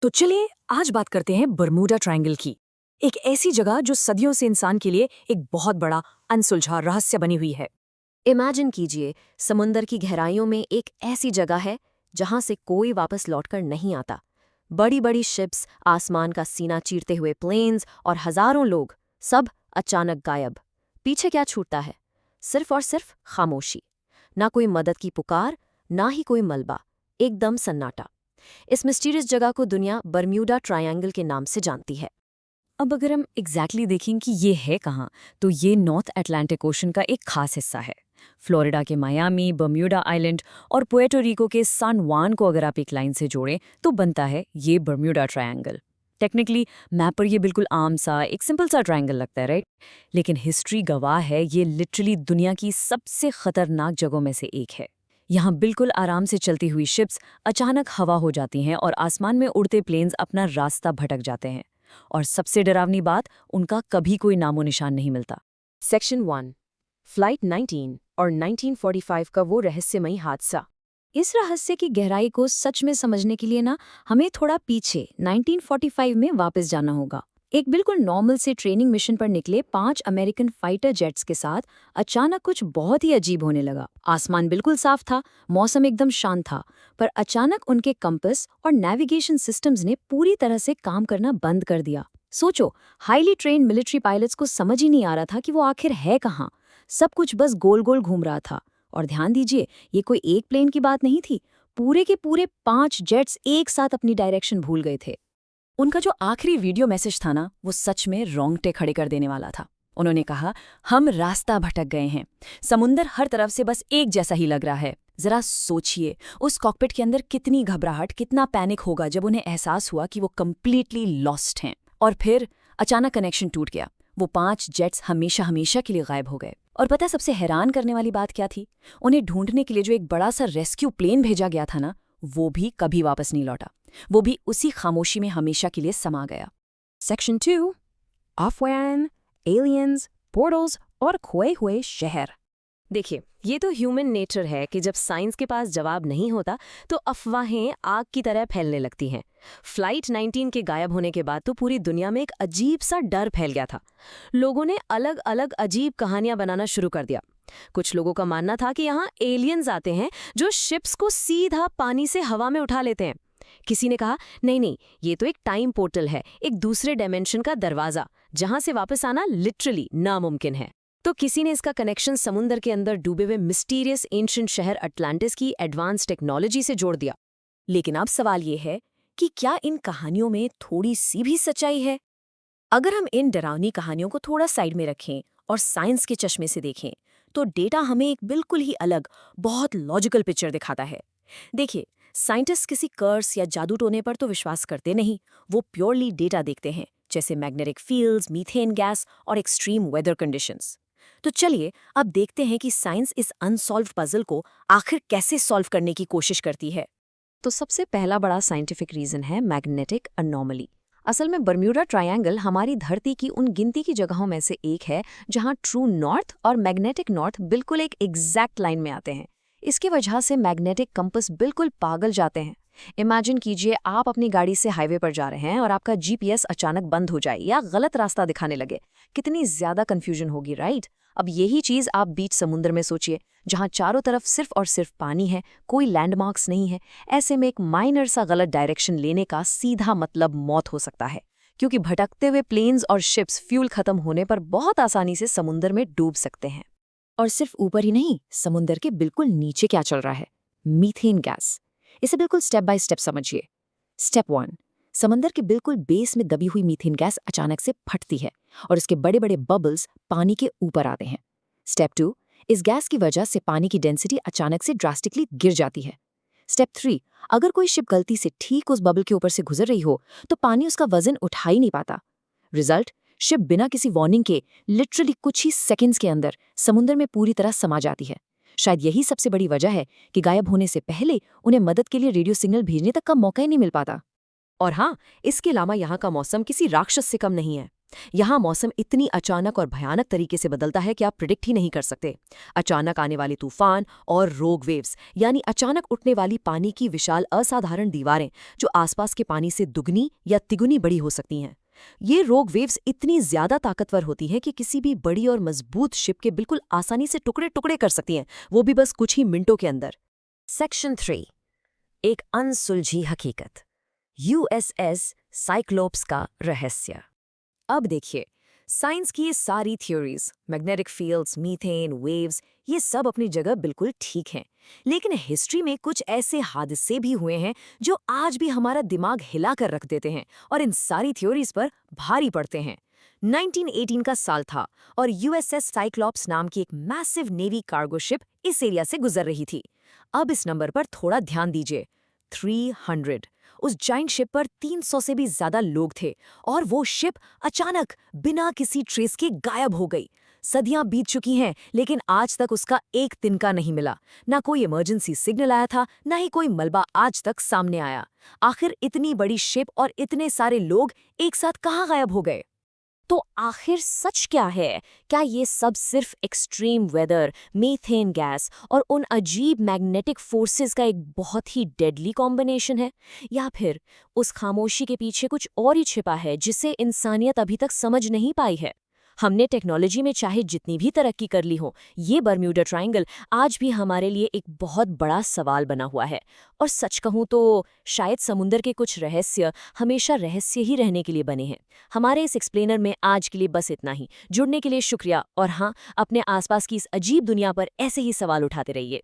तो चलिए आज बात करते हैं बरमूडा ट्रायंगल की। एक ऐसी जगह जो सदियों से इंसान के लिए एक बहुत बड़ा अनसुलझा रहस्य बनी हुई है। इमेजिन कीजिए, समुंदर की गहराइयों में एक ऐसी जगह है जहां से कोई वापस लौटकर नहीं आता। बड़ी बड़ी शिप्स, आसमान का सीना चीरते हुए प्लेन्स और हजारों लोग, सब अचानक गायब। पीछे क्या छूटता है? सिर्फ और सिर्फ खामोशी। ना कोई मदद की पुकार, ना ही कोई मलबा, एकदम सन्नाटा। इस मिस्टीरियस जगह को दुनिया बरम्यूडा ट्रायंगल के नाम से जानती है। अब अगर हम एग्जैक्टली देखें कि ये है कहाँ, तो ये नॉर्थ अटलांटिक ओशन का एक खास हिस्सा है। फ्लोरिडा के मायामी, बर्म्यूडा आइलैंड और पुएर्टो रिको के सान जुआन को अगर आप एक लाइन से जोड़ें तो बनता है ये बर्म्यूडा ट्रायंगल। टेक्निकली मैप पर ये बिल्कुल आम सा एक सिंपल सा ट्रायंगल लगता है, राइट? लेकिन हिस्ट्री गवाह है ये लिटरली दुनिया की सबसे खतरनाक जगहों में से एक है। यहाँ बिल्कुल आराम से चलती हुई शिप्स अचानक हवा हो जाती हैं और आसमान में उड़ते प्लेन्स अपना रास्ता भटक जाते हैं। और सबसे डरावनी बात, उनका कभी कोई नामो निशान नहीं मिलता। सेक्शन 1, फ्लाइट 19 और 1945 का वो रहस्यमयी हादसा। इस रहस्य की गहराई को सच में समझने के लिए ना हमें थोड़ा पीछे 1945 में वापस जाना होगा। एक बिल्कुल नॉर्मल से ट्रेनिंग मिशन पर निकले 5 अमेरिकन फाइटर जेट्स के साथ अचानक कुछ बहुत ही अजीब होने लगा। आसमान बिल्कुल साफ था, मौसम एकदम शांत था, पर अचानक उनके कंपास और नेविगेशन सिस्टम्स ने पूरी तरह से काम करना बंद कर दिया। सोचो, हाईली ट्रेन्ड मिलिट्री पायलट्स को समझ ही नहीं आ रहा था कि वो आखिर है कहाँ। सब कुछ बस गोल गोल घूम रहा था। और ध्यान दीजिए, ये कोई एक प्लेन की बात नहीं थी। पूरे के पूरे 5 जेट्स एक साथ अपनी डायरेक्शन भूल गए थे। उनका जो आखिरी वीडियो मैसेज था ना, वो सच में रोंगटे खड़े कर देने वाला था। उन्होंने कहा, हम रास्ता भटक गए हैं। समुंदर हर तरफ से बस एक जैसा ही लग रहा है। जरा सोचिए, उस कॉकपिट के अंदर कितनी घबराहट, कितना पैनिक होगा जब उन्हें एहसास हुआ कि वो कंप्लीटली लॉस्ट हैं। और फिर अचानक कनेक्शन टूट गया। वो 5 जेट्स हमेशा हमेशा के लिए गायब हो गए। और पता है सबसे हैरान करने वाली बात क्या थी? उन्हें ढूंढने के लिए जो एक बड़ा सा रेस्क्यू प्लेन भेजा गया था ना, वो भी कभी वापस नहीं लौटा। वो भी उसी खामोशी में हमेशा के लिए समा गया। सेक्शन 2, ऑफवैन, एलियंस, पोर्टल्स और खोए हुए शहर। देखिए, ये तो ह्यूमन नेचर है कि जब साइंस के पास जवाब नहीं होता तो अफवाहें आग की तरह फैलने लगती हैं। फ्लाइट 19 के गायब होने के बाद तो पूरी दुनिया में एक अजीब सा डर फैल गया था। लोगों ने अलग अलग अजीब कहानियां बनाना शुरू कर दिया। कुछ लोगों का मानना था कि यहाँ एलियंस आते हैं जो शिप्स को सीधा पानी से हवा में उठा लेते हैं। किसी ने कहा, नहीं नहीं, ये तो एक टाइम पोर्टल है, एक दूसरे डायमेंशन का दरवाजा, जहां से वापस आना लिटरली नामुमकिन है। तो किसी ने इसका कनेक्शन समुंदर के अंदर डूबे हुए मिस्टीरियस एंशिएंट शहर अटलांटिस की एडवांस टेक्नोलॉजी से जोड़ दिया। लेकिन अब सवाल ये है कि क्या इन कहानियों में थोड़ी सी भी सच्चाई है? अगर हम इन डरावनी कहानियों को थोड़ा साइड में रखें और साइंस के चश्मे से देखें, तो डेटा हमें एक बिल्कुल ही अलग, बहुत लॉजिकल पिक्चर दिखाता है। देखिए, साइंटिस्ट किसी कर्स या जादू टोने पर तो विश्वास करते नहीं। वो प्योरली डेटा देखते हैं, जैसे मैग्नेटिक फील्ड्स, मीथेन गैस और एक्सट्रीम वेदर कंडीशंस। तो चलिए अब देखते हैं कि साइंस इस अनसॉल्व्ड पजल को आखिर कैसे सॉल्व करने की कोशिश करती है। तो सबसे पहला बड़ा साइंटिफिक रीजन है मैग्नेटिक अनोमली। असल में बर्म्यूडा ट्रायंगल हमारी धरती की उन गिनती की जगहों में से एक है जहां ट्रू नॉर्थ और मैग्नेटिक नॉर्थ बिल्कुल एक एग्जैक्ट लाइन में आते हैं। इसकी वजह से मैग्नेटिक कंपास बिल्कुल पागल जाते हैं। इमेजिन कीजिए, आप अपनी गाड़ी से हाईवे पर जा रहे हैं और आपका जीपीएस अचानक बंद हो जाए या गलत रास्ता दिखाने लगे। कितनी ज्यादा कंफ्यूजन होगी, राइट? अब यही चीज आप बीच समुद्र में सोचिए, जहां चारों तरफ सिर्फ और सिर्फ पानी है, कोई लैंडमार्क्स नहीं है। ऐसे में एक माइनर सा गलत डायरेक्शन लेने का सीधा मतलब मौत हो सकता है, क्योंकि भटकते हुए प्लेन्स और शिप्स फ्यूल खत्म होने पर बहुत आसानी से समुद्र में डूब सकते हैं। और सिर्फ ऊपर ही नहीं, समुंदर के बिल्कुल नीचे क्या चल रहा है? Methane gas. इसे बिल्कुल स्टेप बाय स्टेप समझिए। स्टेप 1, समंदर के बिल्कुल बेस में दबी हुई मीथेन गैस अचानक से फटती है और इसके बड़े बड़े बबल्स पानी के ऊपर आते हैं। स्टेप 2, इस गैस की वजह से पानी की डेंसिटी अचानक से ड्रास्टिकली गिर जाती है। स्टेप 3, अगर कोई शिप गलती से ठीक उस बबल के ऊपर से गुजर रही हो तो पानी उसका वजन उठा ही नहीं पाता। रिजल्ट, शिप बिना किसी वार्निंग के लिटरली कुछ ही सेकंड्स के अंदर समुद्र में पूरी तरह समा जाती है। शायद यही सबसे बड़ी वजह है कि गायब होने से पहले उन्हें मदद के लिए रेडियो सिग्नल भेजने तक का मौका ही नहीं मिल पाता। और हाँ, इसके अलावा यहाँ का मौसम किसी राक्षस से कम नहीं है। यहाँ मौसम इतनी अचानक और भयानक तरीके से बदलता है कि आप प्रिडिक्ट ही नहीं कर सकते। अचानक आने वाले तूफान और रोग वेव्स, यानी अचानक उठने वाली पानी की विशाल असाधारण दीवारें जो आसपास के पानी से दुगनी या तिगुनी बड़ी हो सकती हैं। ये रोग वेव्स इतनी ज्यादा ताकतवर होती हैं कि किसी भी बड़ी और मजबूत शिप के बिल्कुल आसानी से टुकड़े टुकड़े कर सकती हैं, वो भी बस कुछ ही मिनटों के अंदर। सेक्शन 3, एक अनसुलझी हकीकत, यूएसएस साइक्लोप्स का रहस्य। अब देखिए, साइंस की ये सारी theories, magnetic fields, methane, waves, ये सब अपनी जगह बिल्कुल ठीक हैं। लेकिन हिस्ट्री में कुछ ऐसे हादसे भी हुए हैं जो आज भी हमारा दिमाग हिला कर रख देते हैं और इन सारी थ्योरीज पर भारी पड़ते हैं। 1918 का साल था और यूएसएस साइक्लॉप्स नाम की एक मैसिव नेवी कार्गो शिप इस एरिया से गुजर रही थी। अब इस नंबर पर थोड़ा ध्यान दीजिए, 300। उस जाइंट शिप पर 300 से भी ज्यादा लोग थे और वो शिप अचानक बिना किसी ट्रेस के गायब हो गई। सदियां बीत चुकी हैं, लेकिन आज तक उसका एक तिनका नहीं मिला। ना कोई इमरजेंसी सिग्नल आया था, ना ही कोई मलबा आज तक सामने आया। आखिर इतनी बड़ी शिप और इतने सारे लोग एक साथ कहाँ गायब हो गए? तो आखिर सच क्या है? क्या ये सब सिर्फ एक्सट्रीम वेदर, मीथेन गैस और उन अजीब मैग्नेटिक फोर्सेस का एक बहुत ही डेडली कॉम्बिनेशन है, या फिर उस खामोशी के पीछे कुछ और ही छिपा है जिसे इंसानियत अभी तक समझ नहीं पाई है? हमने टेक्नोलॉजी में चाहे जितनी भी तरक्की कर ली हो, ये बर्म्यूडा ट्रायंगल आज भी हमारे लिए एक बहुत बड़ा सवाल बना हुआ है। और सच कहूँ तो शायद समुंदर के कुछ रहस्य हमेशा रहस्य ही रहने के लिए बने हैं। हमारे इस एक्सप्लेनर में आज के लिए बस इतना ही। जुड़ने के लिए शुक्रिया, और हाँ, अपने आसपास की इस अजीब दुनिया पर ऐसे ही सवाल उठाते रहिए।